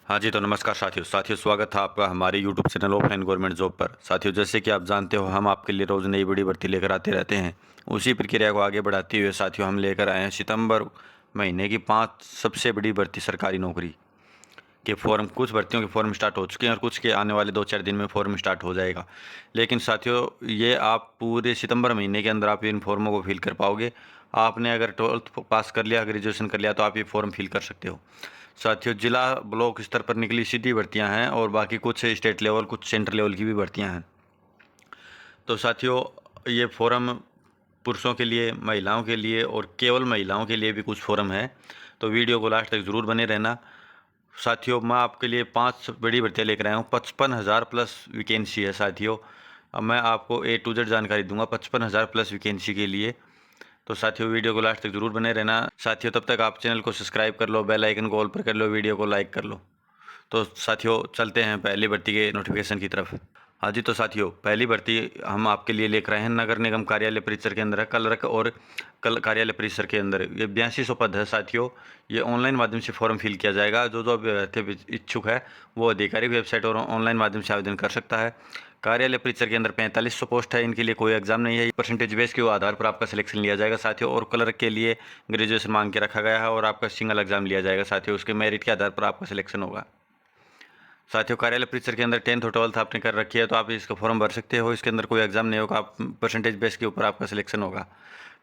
हाँ जी, तो नमस्कार साथियों स्वागत है आपका हमारे YouTube channel offline government job पर। साथियों, जैसे कि आप जानते हो, हम आपके लिए रोज़ नई बड़ी भर्ती लेकर आते रहते हैं। उसी प्रक्रिया को आगे बढ़ाते हुए साथियों हम लेकर आए हैं सितंबर महीने की 5 सबसे बड़ी भर्ती सरकारी नौकरी के फॉर्म। कुछ भर्तियों के फॉर्म स्टार्ट हो चुके हैं और कुछ के आने वाले 2-4 दिन में फॉर्म स्टार्ट हो जाएगा। लेकिन साथियों, ये आप पूरे सितंबर महीने के अंदर आप इन फॉर्मों को फिल कर पाओगे। आपने अगर 12th पास कर लिया, ग्रेजुएशन कर लिया, तो आप ये फॉर्म फिल कर सकते हो। साथियों, जिला ब्लॉक स्तर पर निकली सीधी भर्तियां हैं और बाकी कुछ स्टेट लेवल, कुछ सेंटर लेवल की भी भर्तियां हैं। तो साथियों, ये फॉर्म पुरुषों के लिए, महिलाओं के लिए और केवल महिलाओं के लिए भी कुछ फॉर्म है। तो वीडियो को लास्ट तक ज़रूर बने रहना। साथियों, मैं आपके लिए 5 बड़ी भर्तियां लेकर आया हूँ। 55,000 प्लस वैकेंसी है साथियों। अब मैं आपको A to Z जानकारी दूंगा 55,000 प्लस वैकेंसी के लिए। तो साथियों, वीडियो को लास्ट तक जरूर बने रहना। साथियों, तब तक आप चैनल को सब्सक्राइब कर लो, बेल आइकन को ऑल पर कर लो, वीडियो को लाइक कर लो। तो साथियों, चलते हैं पहली भर्ती के नोटिफिकेशन की तरफ। हाँ जी, तो साथियों, पहली भर्ती हम आपके लिए लेकर आए हैं नगर निगम कार्यालय परिसर के अंदर है, कलरक और कल कार्यालय परिसर के अंदर। ये 8200 पद है साथियों। ये ऑनलाइन माध्यम से फॉर्म फिल किया जाएगा। जो जो अभ्यर्थी इच्छुक है वो आधिकारिक वेबसाइट और ऑनलाइन माध्यम से आवेदन कर सकता है। कार्यालय परिसर के अंदर 4500 पोस्ट है। इनके लिए कोई एग्जाम नहीं है। परसेंटेज बेस के आधार पर आपका सिलेक्शन लिया जाएगा साथियों। और क्लर्क के लिए ग्रेजुएशन मांग के रखा गया है और आपका सिंगल एग्जाम लिया जाएगा साथियों। उसके मेरिट के आधार पर आपका सिलेक्शन होगा। साथियों, कार्यालय परिसर के अंदर 10th और 12th आपने कर रखी है तो आप इसका फॉर्म भर सकते हो। इसके अंदर कोई एग्जाम नहीं होगा। आप परसेंटेज बेस के ऊपर आपका सिलेक्शन होगा।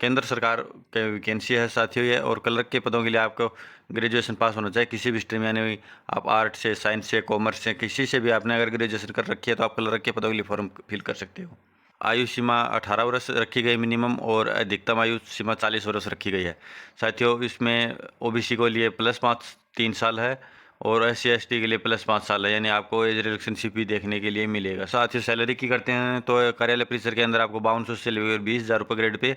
केंद्र सरकार के वैकेंसी है साथियों ये। और क्लर्क के पदों के लिए आपको ग्रेजुएशन पास होना चाहिए किसी भी स्ट्रीम, यानी आप आर्ट से, साइंस से, कॉमर्स से, किसी से भी आपने अगर ग्रेजुएशन कर रखी है तो आप क्लर्क के पदों के लिए फॉर्म फिल कर सकते हो। आयु सीमा 18 वर्ष रखी गई मिनिमम, और अधिकतम आयु सीमा 40 वर्ष रखी गई है साथियों। इसमें ओबीसी को लिए +5 3 साल है और SC ST के लिए +5 साल है, यानी आपको एज रिलेशनशिप भी देखने के लिए मिलेगा। साथियों, सैलरी की करते हैं तो कार्यालय परिसर के अंदर आपको 5200 से लेकर 20,000 रुपये ग्रेड पे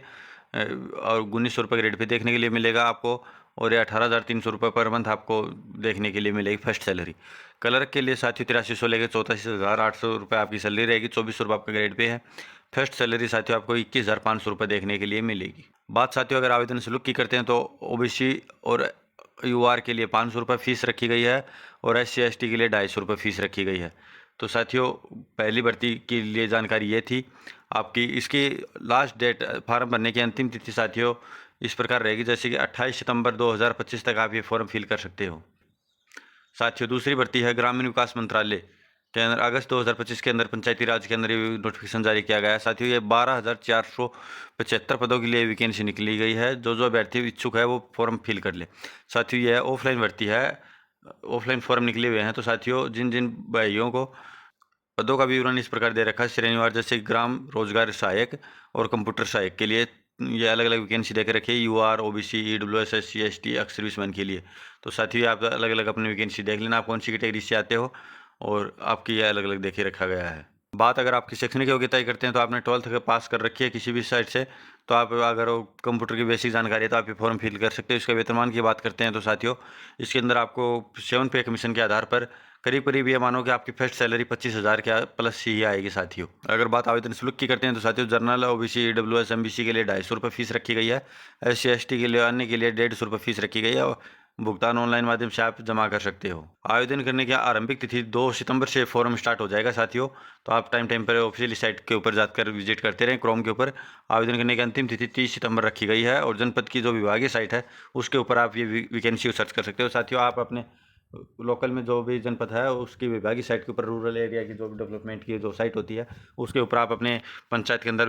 और 1900 रुपये ग्रेड पे देखने के लिए मिलेगा आपको। और ये 18,300 रुपये पर मंथ आपको देखने के लिए मिलेगी फर्स्ट सैलरी। क्लर्क के लिए साथियों 8300 लेकर 84,800 रुपये आपकी सैलरी रहेगी। 2400 रुपये आपका ग्रेड पे है। फर्स्ट सैलरी साथियों आपको 21,500 रुपये देखने के लिए मिलेगी। बात साथियों अगर आवेदन शुल्क की करते हैं तो ओबीसी और यूआर के लिए 500 रुपये फीस रखी गई है और SC ST के लिए 250 रुपये फीस रखी गई है। तो साथियों, पहली भर्ती के लिए जानकारी ये थी आपकी। इसकी लास्ट डेट फार्म भरने की अंतिम तिथि साथियों इस प्रकार रहेगी, जैसे कि 28 सितंबर 2025 तक आप ये फॉर्म फिल कर सकते हो। साथियों, दूसरी भर्ती है ग्रामीण विकास मंत्रालय के अंदर। अगस्त 2025 के अंदर पंचायती राज के अंदर ये नोटिफिकेशन जारी किया गया है साथियों। ये 12,475 पदों के लिए वैकेंसी निकली गई है। जो जो अभ्यर्थी इच्छुक है वो फॉर्म फिल कर ले साथियों। यह ऑफलाइन भर्ती है, ऑफलाइन फॉर्म निकले हुए हैं। तो साथियों, जिन जिन भाइयों को पदों का विवरण इस प्रकार दे रखा है श्रेणीवार, जैसे ग्राम रोजगार सहायक और कंप्यूटर सहायक के लिए ये अलग अलग वैकेंसी देकर रखी है। UR, OBC, EWS, SC ST, ex serviceman के लिए। तो साथियों, आप अलग अलग अपनी वैकेंसी देख लेना, आप कौन सी कैटेगरी से आते हो, और आपकी ये अलग अलग देखे रखा गया है। बात अगर आपकी शैक्षणिक योग्यता की करते हैं तो आपने 12th का पास कर रखी है किसी भी साइट से, तो आप अगर कंप्यूटर की बेसिक जानकारी है तो आप ये फॉर्म फिल कर सकते हो। इसका वेतनमान की बात करते हैं तो साथियों, इसके अंदर आपको 7 पे कमीशन के आधार पर करीब करीब ये मानो कि आपकी फर्स्ट सैलरी 25,000 के प्लस ही आएगी साथियों। अगर बात आवेदन शुल्क की करते हैं तो साथियों, जनरल, ओबीसी, EWS, MBC के लिए 250 रुपये फीस रखी गई है। SC ST के लिए, अन्य के लिए 150 रुपये फीस रखी गई है। और भुगतान ऑनलाइन माध्यम से आप जमा कर सकते हो। आवेदन करने की आरंभिक तिथि 2 सितंबर से फॉर्म स्टार्ट हो जाएगा साथियों। तो आप टाइम टाइम पर ऑफिशियली साइट के ऊपर जाकर विजिट करते रहें क्रोम के ऊपर। आवेदन करने की अंतिम तिथि 30 सितंबर रखी गई है। और जनपद की जो विभागीय साइट है उसके ऊपर आप ये वैकेंसी सर्च कर सकते हो साथियों। आप अपने लोकल में जो भी जनपद है उसकी विभागीय साइट के ऊपर, रूरल एरिया की जो डेवलपमेंट की जो साइट होती है उसके ऊपर आप अपने पंचायत के अंदर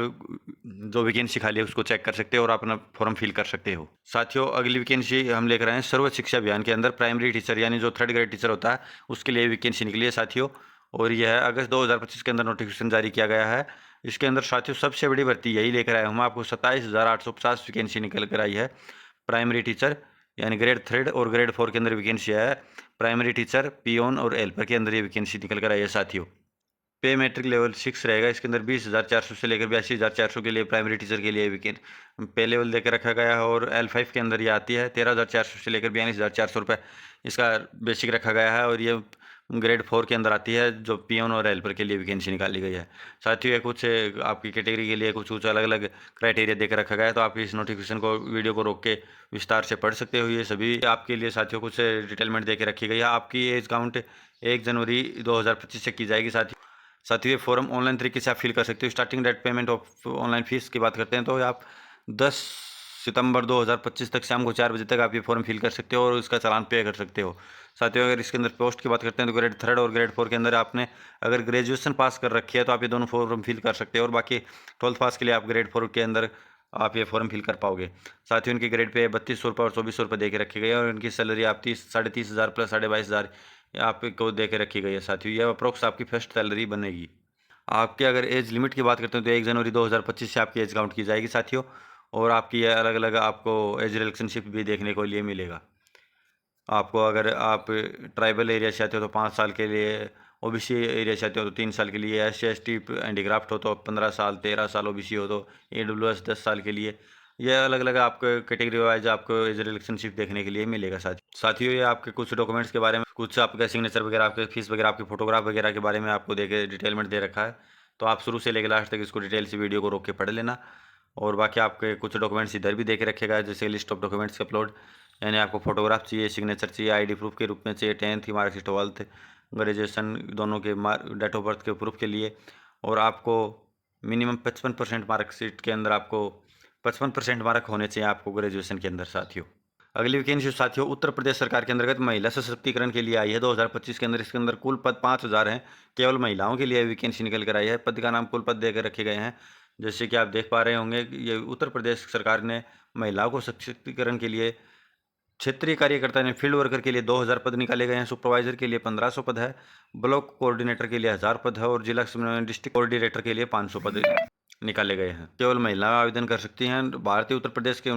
जो वैकेंसी खाली है उसको चेक कर सकते हो और अपना फॉर्म फिल कर सकते हो। साथियों, अगली वैकेंसी हम लेकर आए हैं सर्व शिक्षा अभियान के अंदर। प्राइमरी टीचर यानी जो 3rd ग्रेड टीचर होता है उसके लिए वैकेंसी निकली है साथियों। और यह है अगस्त 2025 के अंदर नोटिफिकेशन जारी किया गया है। इसके अंदर साथियों सबसे बड़ी भर्ती यही लेकर आया हूँ आपको। 27,850 वैकेंसी निकल कर आई है प्राइमरी टीचर, यानी ग्रेड 3rd और ग्रेड 4 के अंदर वैकेंसी है। प्राइमरी टीचर, पियोन और हेल्पर के अंदर ये वैकेंसी निकल कर आई है साथियों। पे मैट्रिक लेवल 6 रहेगा। इसके अंदर 20,400 से लेकर 82,400 के लिए प्राइमरी टीचर के लिए वैकेंट पे लेवल देकर रखा गया है। और L5 के अंदर ये आती है 13,400 से लेकर 42,400 रुपये इसका बेसिक रखा गया है। और ये ग्रेड 4 के अंदर आती है, जो पियोन और हेल्पर के लिए वैकेंसी निकाली गई है। साथियों ये कुछ आपकी कैटेगरी के लिए कुछ अलग अलग क्राइटेरिया देकर रखा गया है, तो आप इस नोटिफिकेशन को वीडियो को रोक के विस्तार से पढ़ सकते हो। ये सभी आपके लिए साथियों कुछ डिटेलमेंट दे के रखी गई है। आपकी एज काउंट 1 जनवरी 2025 से की जाएगी। साथियों ये फॉर्म ऑनलाइन तरीके से आप फिल कर सकते हो। Starting date payment of online fees की बात करते हैं तो आप 10 सितंबर 2025 तक शाम को 4 बजे तक आप ये फॉर्म फिल कर सकते हो और उसका चालान पे कर सकते हो। साथियों अगर इसके अंदर पोस्ट की बात करते हैं तो ग्रेड 3 और ग्रेड 4 के अंदर आपने अगर ग्रेजुएशन पास कर रखी है तो आप ये दोनों फॉर्म फिल कर सकते हो, और बाकी 12th पास के लिए आप ग्रेड 4 के अंदर आप ये फॉर्म फिल कर पाओगे। साथ ही उनकी ग्रेड पे 3200 रुपये और 2400 रुपये दे के रखी गई है, और उनकी सैलरी आप 30,500 प्लस 22,500 आपको दे के रखी गई है। साथियों ये अप्रोक्स आपकी फर्स्ट सैलरी बनेगी। आपके अगर एज लिमिट की बात करते हैं तो 1 जनवरी 2025 से आपकी एज काउंट की जाएगी साथियों, और आपकी ये अलग अलग आपको एज रिलेशनशिप भी देखने को लिए मिलेगा। आपको अगर आप ट्राइबल एरिया से आते हो तो 5 साल के लिए, ओबीसी एरिया से आते हो तो 3 साल के लिए, SC ST हैंडीक्राफ्ट हो तो 15 साल, 13 साल ओबीसी हो तो AWS 10 साल के लिए। ये अलग अलग आपको कैटेगरी वाइज आपको एज रिलेशनशिप देखने के लिए मिलेगा। साथियों ये आपके कुछ डॉक्यूमेंट्स के बारे में, कुछ आपका सिग्नेचर वगैरह, आपके फीस वगैरह, आपकी फोटोग्राफ वगैरह के बारे में आपको देके डिटेलमेंट दे रखा है। तो आप शुरू से लेकर लास्ट तक इसको डिटेल से वीडियो को रोक के पढ़ लेना। और बाकी आपके कुछ डॉक्यूमेंट्स इधर भी देके रखेगा, जैसे लिस्ट ऑफ डॉक्यूमेंट्स अपलोड, यानी आपको फोटोग्राफ चाहिए, सिग्नेचर चाहिए, आईडी प्रूफ के रूप में चाहिए, 10th की मार्कशीट, 12th, ग्रेजुएशन दोनों के डेट ऑफ बर्थ के प्रूफ के लिए, और आपको मिनिमम 55% मार्कशीट के अंदर आपको 55% मार्क होने चाहिए आपको ग्रेजुएशन के अंदर। साथियों अगली वैकेंसी साथियों उत्तर प्रदेश सरकार के अंतर्गत महिला सशक्तिकरण के लिए आई है 2025 के अंदर। इसके अंदर कुल पद 5,000 हैं, केवल महिलाओं के लिए वैकेंसी निकल कर आई है। पद का नाम कुल पद देकर रखे गए हैं, जैसे कि आप देख पा रहे होंगे। ये उत्तर प्रदेश सरकार ने महिलाओं को सशक्तिकरण के लिए क्षेत्रीय कार्यकर्ता ने फील्ड वर्कर के लिए 2,000 पद निकाले गए हैं, सुपरवाइजर के लिए 1,500 पद है, ब्लॉक कोऑर्डिनेटर के लिए 1,000 पद है, और जिला डिस्ट्रिक्ट कोऑर्डिनेटर के लिए 500 पद निकाले गए हैं। केवल महिलाएं आवेदन कर सकती हैं। भारतीय उत्तर प्रदेश के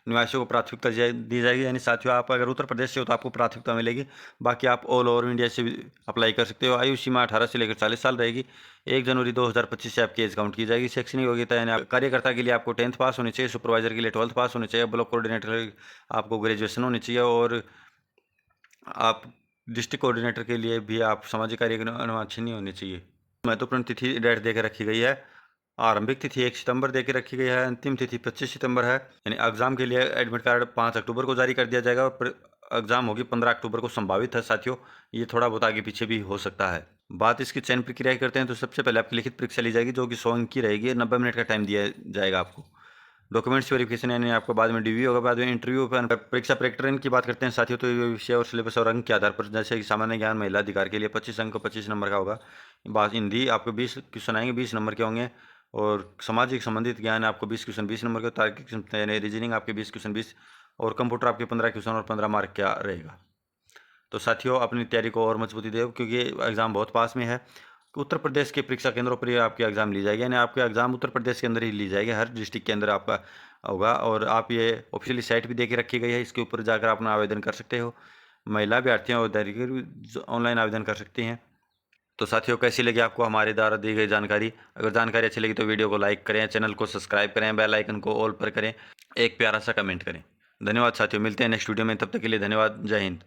निवासियों को प्राथमिकता दी जाएगी, यानी साथियों आप अगर उत्तर प्रदेश से हो तो आपको प्राथमिकता मिलेगी। बाकी आप ऑल ओवर इंडिया से भी अप्लाई कर सकते हो। आयु सीमा 18 से लेकर 40 साल रहेगी। 1 जनवरी 2025 से आपकी एज काउंट की जाएगी। शैक्षणिक योग्यता यानी कार्यकर्ता के लिए आपको 10th पास होनी चाहिए, सुपरवाइजर के लिए 12th पास होनी चाहिए, ब्लॉक कोऑर्डिनेटर आपको ग्रेजुएशन होनी चाहिए, और आप डिस्ट्रिक्ट कोऑर्डिनेटर के लिए भी आप सामाजिक कार्य अनुवांछनीय नहीं होनी चाहिए। महत्वपूर्ण तिथि डेट देकर रखी गई है। आरंभिक तिथि 1 सितंबर देकर रखी गई है, अंतिम तिथि 25 सितंबर है। यानी एग्जाम के लिए एडमिट कार्ड 5 अक्टूबर को जारी कर दिया जाएगा, और एग्जाम होगी 15 अक्टूबर को संभावित है। साथियों ये थोड़ा बहुत आगे पीछे भी हो सकता है। बात इसकी चयन प्रक्रिया की करते हैं तो सबसे पहले आपकी लिखित परीक्षा ली जाएगी, जो कि 100 अंक की रहेगी। 90 मिनट का टाइम दिया जाएगा आपको। डॉक्यूमेंट्स वेरिफिकेशन यानी आपको बाद में DV होगा, बाद में इंटरव्यू पर। परीक्षा प्रैक्टिकल की बात करते हैं साथियों, तो ये विषय और सिलेबस और अंक के आधार पर, जैसे कि सामान्य ज्ञान महिला अधिकार के लिए 25 अंक 25 नंबर का होगा। बात हिंदी आपको 20 क्वेश्चन आएंगे, 20 नंबर के होंगे, और सामाजिक संबंधित ज्ञान आपको 20 क्वेश्चन 20 नंबर के, तार्किक यानी रीजनिंग आपके 20 क्वेश्चन 20, और कंप्यूटर आपके 15 क्वेश्चन और 15 मार्क का रहेगा। तो साथियों अपनी तैयारी को और मजबूती दे, क्योंकि एग्ज़ाम बहुत पास में है। उत्तर प्रदेश के परीक्षा केंद्रों पर ही आपकी एग्ज़ाम ली जाएगी, यानी आपके एग्ज़ाम उत्तर प्रदेश के अंदर ही ली जाएगी, हर डिस्ट्रिक्ट के अंदर आपका होगा। और आप ये ऑफिशियली साइट भी दे के रखी गई है, इसके ऊपर जाकर अपना आवेदन कर सकते हो। महिला अभ्यर्थियाँ और अधिकारी ऑनलाइन आवेदन कर सकती हैं। तो साथियों कैसी लगी आपको हमारे द्वारा दी गई जानकारी? अगर जानकारी अच्छी लगी तो वीडियो को लाइक करें, चैनल को सब्सक्राइब करें, बेल आइकन को ऑल पर करें, एक प्यारा सा कमेंट करें। धन्यवाद साथियों, मिलते हैं नेक्स्ट वीडियो में, तब तक के लिए धन्यवाद। जय हिंद।